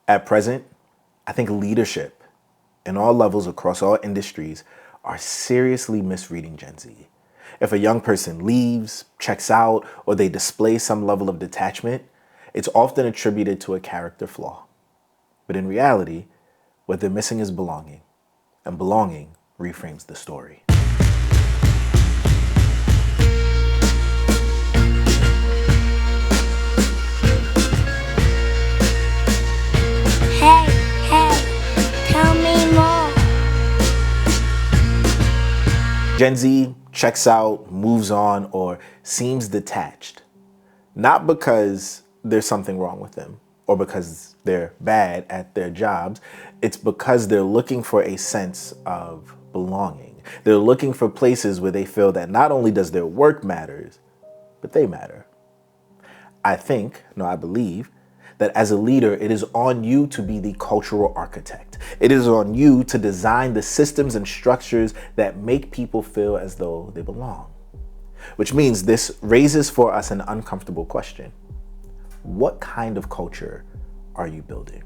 At present, I think leadership in all levels across all industries are seriously misreading Gen Z. If a young person leaves, checks out, or they display some level of detachment, it's often attributed to a character flaw. But in reality, what they're missing is belonging, and belonging reframes the story. Hey, hey, tell me more. Gen Z checks out, moves on, or seems detached. Not because there's something wrong with them or because they're bad at their jobs. It's because they're looking for a sense of belonging. They're looking for places where they feel that not only does their work matters, but they matter. I believe that as a leader, it is on you to be the cultural architect. It is on you to design the systems and structures that make people feel as though they belong. Which means this raises for us an uncomfortable question. What kind of culture are you building?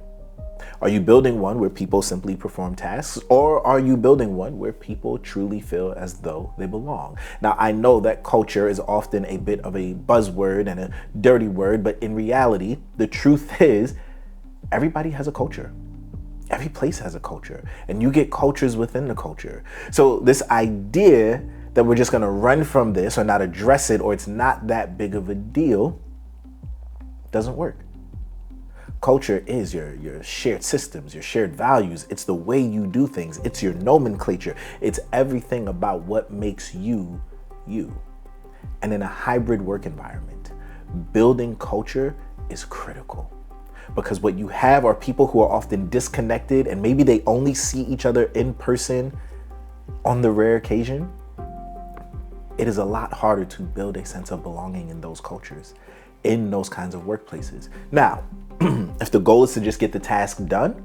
Are you building one where people simply perform tasks, or are you building one where people truly feel as though they belong? Now, I know that culture is often a bit of a buzzword and a dirty word, but in reality, the truth is everybody has a culture. Every place has a culture, and you get cultures within the culture. So this idea that we're just gonna run from this or not address it, or it's not that big of a deal, doesn't work. Culture is your shared systems, your shared values. It's the way you do things. It's your nomenclature. It's everything about what makes you, you. And in a hybrid work environment, building culture is critical. Because what you have are people who are often disconnected, and maybe they only see each other in person on the rare occasion. It is a lot harder to build a sense of belonging in those cultures, in those kinds of workplaces. Now, if the goal is to just get the task done,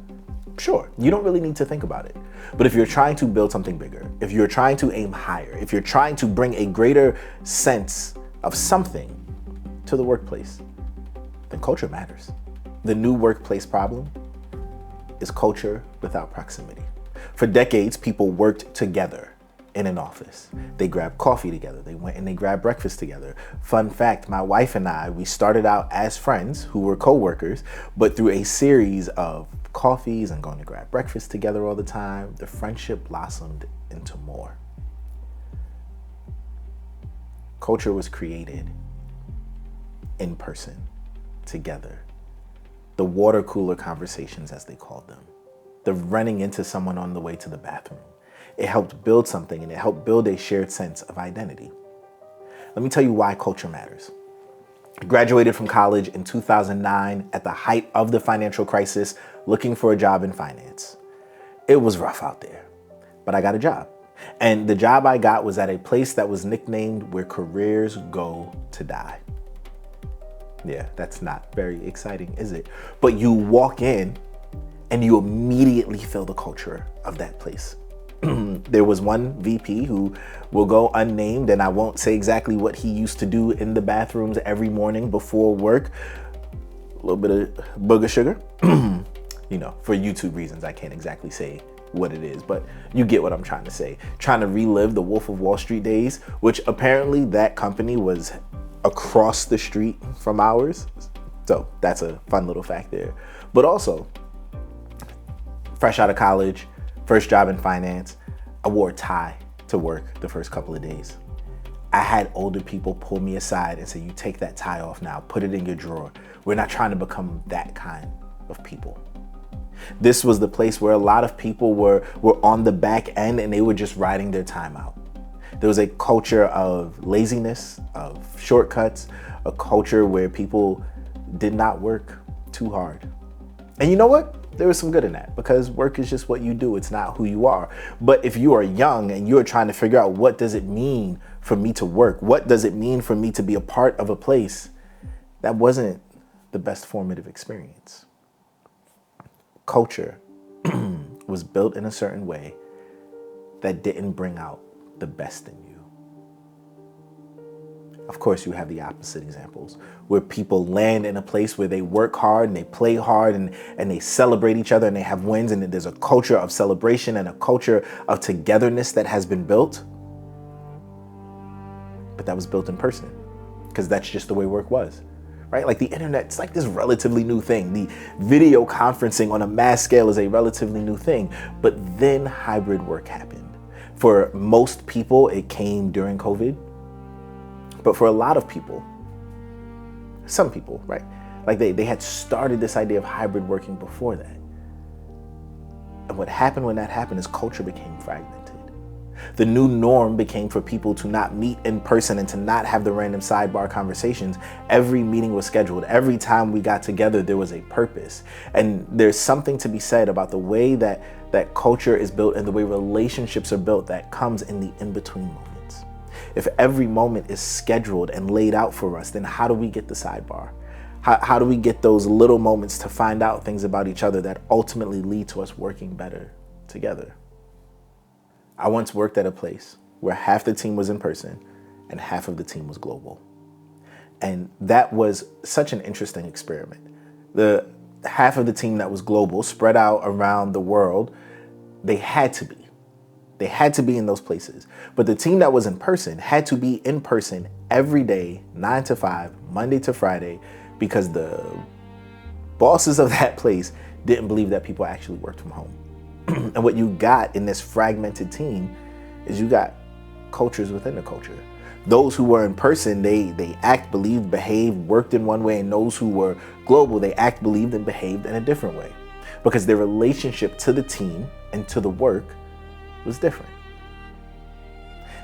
sure, you don't really need to think about it. But if you're trying to build something bigger, if you're trying to aim higher, if you're trying to bring a greater sense of something to the workplace, then culture matters. The new workplace problem is culture without proximity. For decades, people worked together in an office. They grabbed coffee together. They went and they grabbed breakfast together. Fun fact, my wife and I, we started out as friends who were co-workers, but through a series of coffees and going to grab breakfast together all the time, the friendship blossomed into more. Culture was created in person, together. The water cooler conversations, as they called them. The running into someone on the way to the bathroom. It helped build something, and it helped build a shared sense of identity. Let me tell you why culture matters. I graduated from college in 2009 at the height of the financial crisis, looking for a job in finance. It was rough out there, but I got a job. And the job I got was at a place that was nicknamed where careers go to die. Yeah, that's not very exciting, is it? But you walk in and you immediately feel the culture of that place. There was one VP who will go unnamed, and I won't say exactly what he used to do in the bathrooms every morning before work. A little bit of booger sugar. For YouTube reasons, I can't exactly say what it is, but you get what I'm trying to say. Trying to relive the Wolf of Wall Street days, which apparently that company was across the street from ours. So that's a fun little fact there. But also, fresh out of college, first job in finance, I wore a tie to work the first couple of days. I had older people pull me aside and say, you take that tie off now, put it in your drawer. We're not trying to become that kind of people. This was the place where a lot of people were on the back end, and they were just riding their time out. There was a culture of laziness, of shortcuts, a culture where people did not work too hard. And you know what? There was some good in that, because work is just what you do. It's not who you are. But if you are young and you're trying to figure out, what does it mean for me to work? What does it mean for me to be a part of a place? That wasn't the best formative experience. Culture was built in a certain way that didn't bring out the best in you. Of course, you have the opposite examples where people land in a place where they work hard and they play hard and they celebrate each other and they have wins, and there's a culture of celebration and a culture of togetherness that has been built. But that was built in person because that's just the way work was, right? Like the internet's like this relatively new thing. The video conferencing on a mass scale is a relatively new thing. But then hybrid work happened. For most people, it came during COVID. But for a lot of people, some people, right? Like they had started this idea of hybrid working before that. And what happened when that happened is culture became fragmented. The new norm became for people to not meet in person and to not have the random sidebar conversations. Every meeting was scheduled. Every time we got together, there was a purpose. And there's something to be said about the way that culture is built and the way relationships are built that comes in the in-between moments. If every moment is scheduled and laid out for us, then how do we get the sidebar? How do we get those little moments to find out things about each other that ultimately lead to us working better together? I once worked at a place where half the team was in person and half of the team was global. And that was such an interesting experiment. The half of the team that was global, spread out around the world, they had to be. They had to be in those places. But the team that was in person had to be in person every day, 9 to 5, Monday to Friday, because the bosses of that place didn't believe that people actually worked from home. And what you got in this fragmented team is you got cultures within the culture. Those who were in person, they act, believed, behaved, worked in one way, and those who were global, they act, believed, and behaved in a different way because their relationship to the team and to the work was different.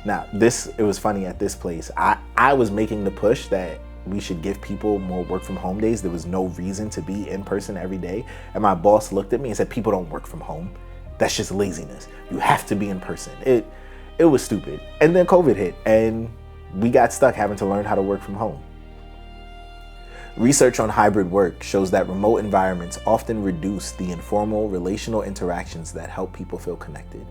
Now, it was funny at this place. I was making the push that we should give people more work from home days. There was no reason to be in person every day. And my boss looked at me and said, people don't work from home. That's just laziness. You have to be in person. It was stupid. And then COVID hit and we got stuck having to learn how to work from home. Research on hybrid work shows that remote environments often reduce the informal relational interactions that help people feel connected.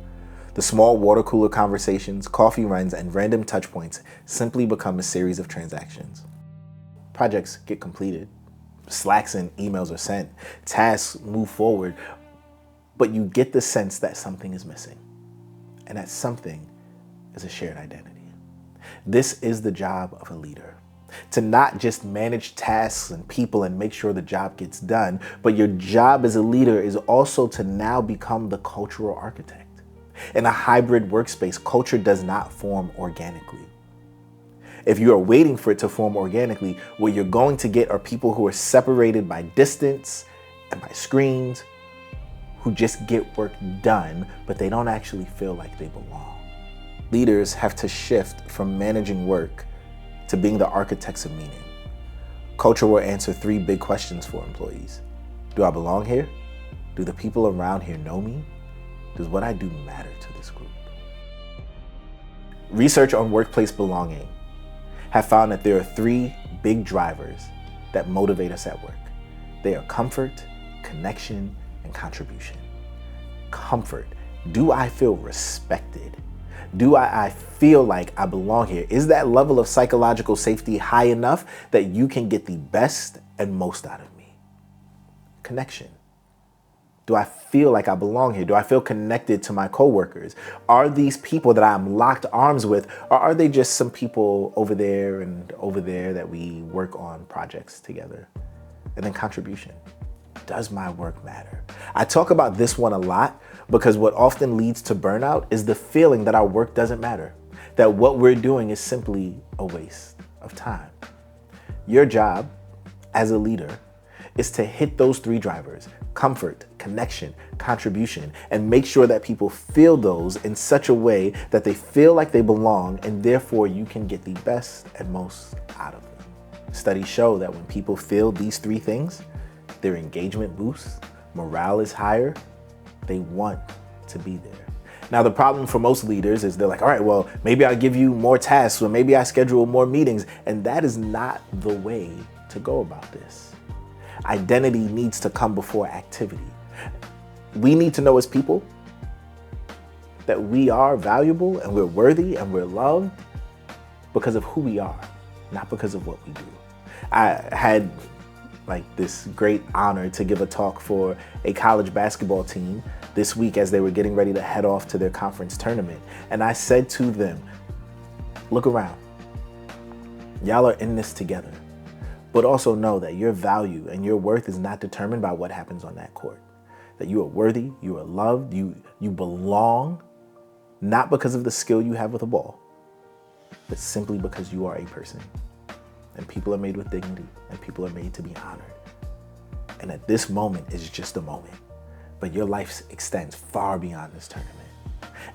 The small water cooler conversations, coffee runs, and random touch points simply become a series of transactions. Projects get completed. Slacks and emails are sent. Tasks move forward. But you get the sense that something is missing. And that something is a shared identity. This is the job of a leader. To not just manage tasks and people and make sure the job gets done, but your job as a leader is also to now become the cultural architect. In a hybrid workspace, culture does not form organically. If you are waiting for it to form organically, what you're going to get are people who are separated by distance and by screens, who just get work done, but they don't actually feel like they belong. Leaders have to shift from managing work to being the architects of meaning. Culture will answer 3 big questions for employees. Do I belong here? Do the people around here know me? Does what I do matter to this group? Research on workplace belonging have found that there are 3 big drivers that motivate us at work. They are comfort, connection, and contribution. Comfort. Do I feel respected? Do I feel like I belong here? Is that level of psychological safety high enough that you can get the best and most out of me? Connection. Do I feel like I belong here? Do I feel connected to my coworkers? Are these people that I'm locked arms with, or are they just some people over there and over there that we work on projects together? And then contribution. Does my work matter? I talk about this one a lot because what often leads to burnout is the feeling that our work doesn't matter, that what we're doing is simply a waste of time. Your job as a leader is to hit those 3 drivers: comfort, connection, contribution, and make sure that people feel those in such a way that they feel like they belong, and therefore you can get the best and most out of them. Studies show that when people feel these 3 things, their engagement boosts, morale is higher, they want to be there. Now, the problem for most leaders is they're like, all right, well, maybe I'll give you more tasks or maybe I schedule more meetings. And that is not the way to go about this. Identity needs to come before activity. We need to know as people that we are valuable and we're worthy and we're loved because of who we are, not because of what we do. I had like this great honor to give a talk for a college basketball team this week as they were getting ready to head off to their conference tournament. And I said to them, look around. Y'all are in this together, but also know that your value and your worth is not determined by what happens on that court. That you are worthy, you are loved, you belong, not because of the skill you have with a ball, but simply because you are a person. And people are made with dignity, and people are made to be honored. And at this moment is just a moment, but your life extends far beyond this tournament.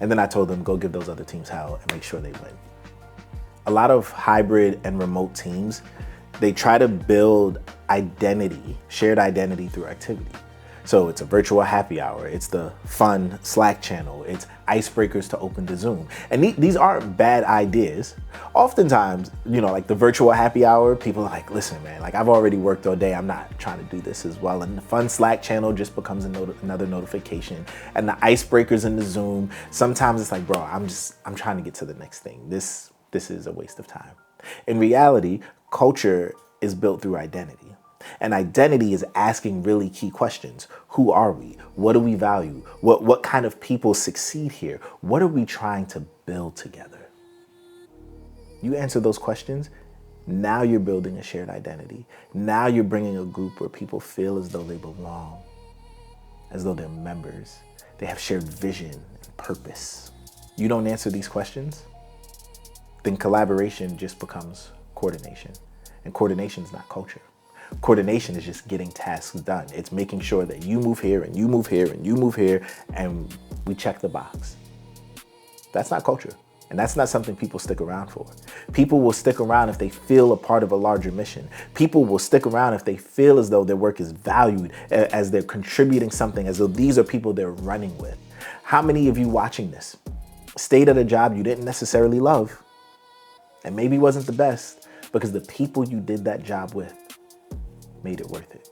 And then I told them, go give those other teams hell and make sure they win. A lot of hybrid and remote teams, they try to build identity, shared identity through activity. So it's a virtual happy hour, it's the fun Slack channel, it's icebreakers to open to Zoom. And these aren't bad ideas. Oftentimes, like the virtual happy hour, people are like, listen, man, like I've already worked all day, I'm not trying to do this as well. And the fun Slack channel just becomes another notification. And the icebreakers in the Zoom, sometimes it's like, bro, I'm trying to get to the next thing. This is a waste of time. In reality, culture is built through identity. And identity is asking really key questions. Who are we? What do we value? What kind of people succeed here? What are we trying to build together? You answer those questions, now you're building a shared identity. Now you're bringing a group where people feel as though they belong, as though they're members. They have shared vision and purpose. You don't answer these questions, then collaboration just becomes coordination. And coordination is not culture. Coordination is just getting tasks done. It's making sure that you move here and you move here and you move here and we check the box. That's not culture. And that's not something people stick around for. People will stick around if they feel a part of a larger mission. People will stick around if they feel as though their work is valued, as they're contributing something, as though these are people they're running with. How many of you watching this stayed at a job you didn't necessarily love and maybe wasn't the best because the people you did that job with made it worth it?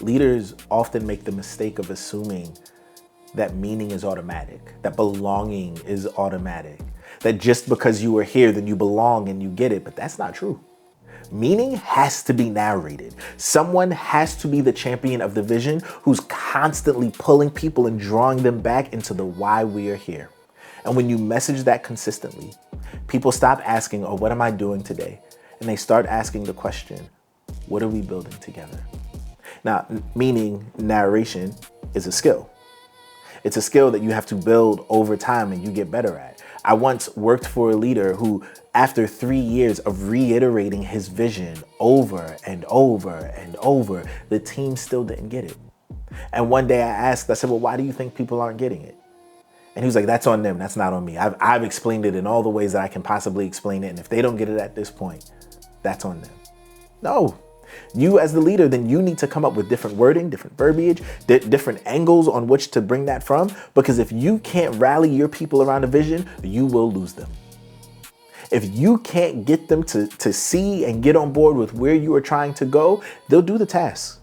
Leaders often make the mistake of assuming that meaning is automatic, that belonging is automatic, that just because you are here, then you belong and you get it, but that's not true. Meaning has to be narrated. Someone has to be the champion of the vision who's constantly pulling people and drawing them back into the why we are here. And when you message that consistently, people stop asking, oh, what am I doing today? And they start asking the question, what are we building together? Now, meaning narration is a skill. It's a skill that you have to build over time and you get better at. I once worked for a leader who, after 3 years of reiterating his vision over and over and over, the team still didn't get it. And one day I said, well, why do you think people aren't getting it? And he was like, that's on them, that's not on me. I've explained it in all the ways that I can possibly explain it. And if they don't get it at this point, that's on them. No. You as the leader, then you need to come up with different wording, different verbiage, different angles on which to bring that from. Because if you can't rally your people around a vision, you will lose them. If you can't get them to see and get on board with where you are trying to go, they'll do the tasks.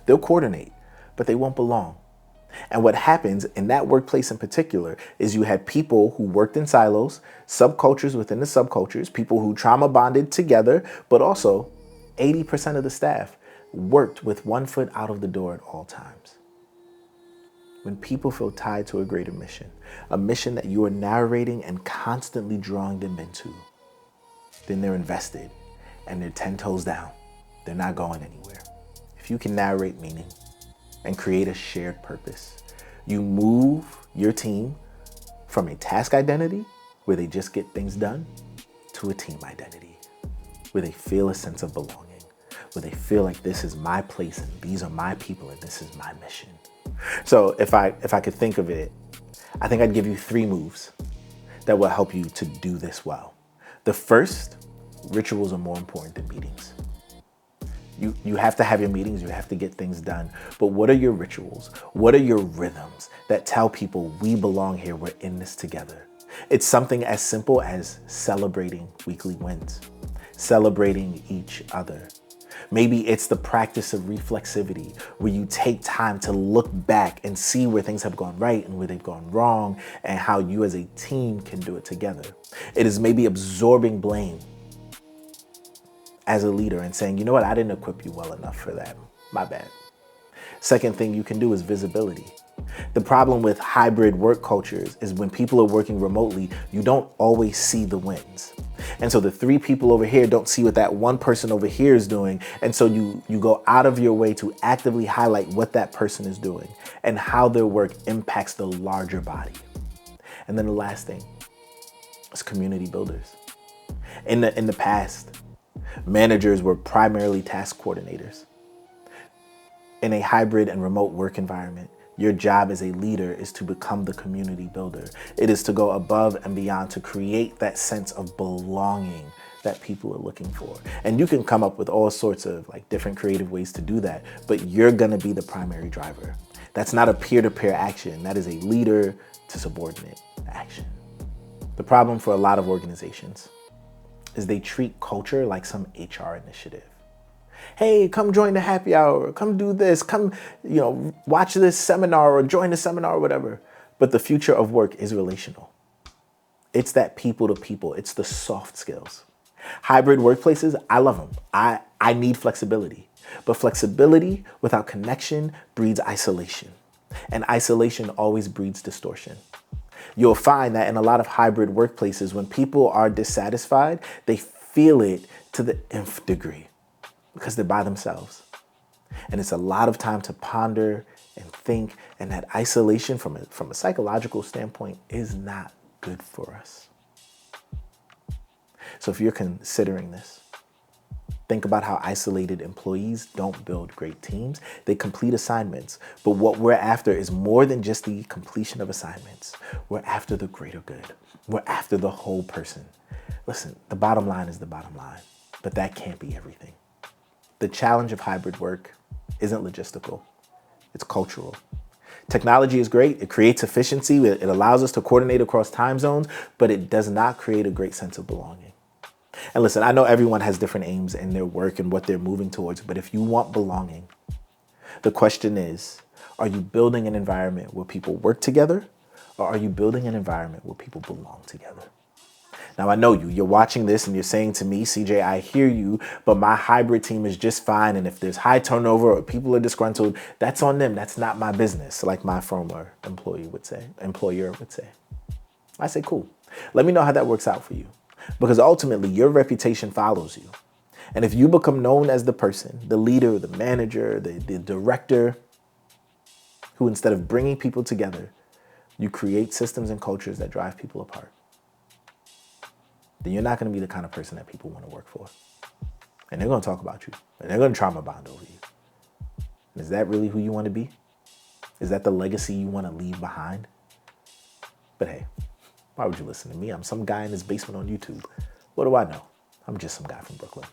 They'll coordinate, but they won't belong. And what happens in that workplace in particular is you had people who worked in silos, subcultures within the subcultures, people who trauma bonded together, but also 80% of the staff worked with one foot out of the door at all times. When people feel tied to a greater mission, a mission that you are narrating and constantly drawing them into, then they're invested and they're 10 toes down. They're not going anywhere. If you can narrate meaning and create a shared purpose, you move your team from a task identity where they just get things done to a team identity where they feel a sense of belonging, where they feel like this is my place and these are my people and this is my mission. So if I could think of it, I think I'd give you 3 moves that will help you to do this well. The first, rituals are more important than meetings. You have to have your meetings, you have to get things done, but what are your rituals? What are your rhythms that tell people we belong here, we're in this together? It's something as simple as celebrating weekly wins, celebrating each other. Maybe it's the practice of reflexivity, where you take time to look back and see where things have gone right and where they've gone wrong and how you as a team can do it together. It is maybe absorbing blame as a leader and saying, you know what, I didn't equip you well enough for that. My bad. Second thing you can do is visibility. The problem with hybrid work cultures is when people are working remotely, you don't always see the wins. And so the 3 people over here don't see what that one person over here is doing. And so you go out of your way to actively highlight what that person is doing and how their work impacts the larger body. And then the last thing is community builders. In the past, managers were primarily task coordinators. In a hybrid and remote work environment, your job as a leader is to become the community builder. It is to go above and beyond to create that sense of belonging that people are looking for. And you can come up with all sorts of different creative ways to do that, but you're gonna be the primary driver. That's not a peer-to-peer action. That is a leader to subordinate action. The problem for a lot of organizations is they treat culture like some HR initiative. Hey, come join the happy hour, come do this, come, watch this seminar or join the seminar or whatever. But the future of work is relational. It's that people to people, it's the soft skills. Hybrid workplaces, I love them. I need flexibility. But flexibility without connection breeds isolation. And isolation always breeds distortion. You'll find that in a lot of hybrid workplaces, when people are dissatisfied, they feel it to the nth degree because they're by themselves. And it's a lot of time to ponder and think, and that isolation from a psychological standpoint is not good for us. So if you're considering this, think about how isolated employees don't build great teams. They complete assignments, but what we're after is more than just the completion of assignments. We're after the greater good. We're after the whole person. Listen, the bottom line is the bottom line, but that can't be everything. The challenge of hybrid work isn't logistical, it's cultural. Technology is great, it creates efficiency, it allows us to coordinate across time zones, but it does not create a great sense of belonging. And listen, I know everyone has different aims in their work and what they're moving towards, but if you want belonging, the question is, are you building an environment where people work together, or are you building an environment where people belong together? Now, I know you're watching this and you're saying to me, CJ, I hear you, but my hybrid team is just fine. And if there's high turnover or people are disgruntled, that's on them. That's not my business, like my former employer would say. I say, cool. Let me know how that works out for you. Because ultimately, your reputation follows you. And if you become known as the person, the leader, the manager, the director, who instead of bringing people together, you create systems and cultures that drive people apart, then you're not going to be the kind of person that people want to work for. And they're going to talk about you. And they're going to trauma bond over you. And is that really who you want to be? Is that the legacy you want to leave behind? But hey, why would you listen to me? I'm some guy in his basement on YouTube. What do I know? I'm just some guy from Brooklyn.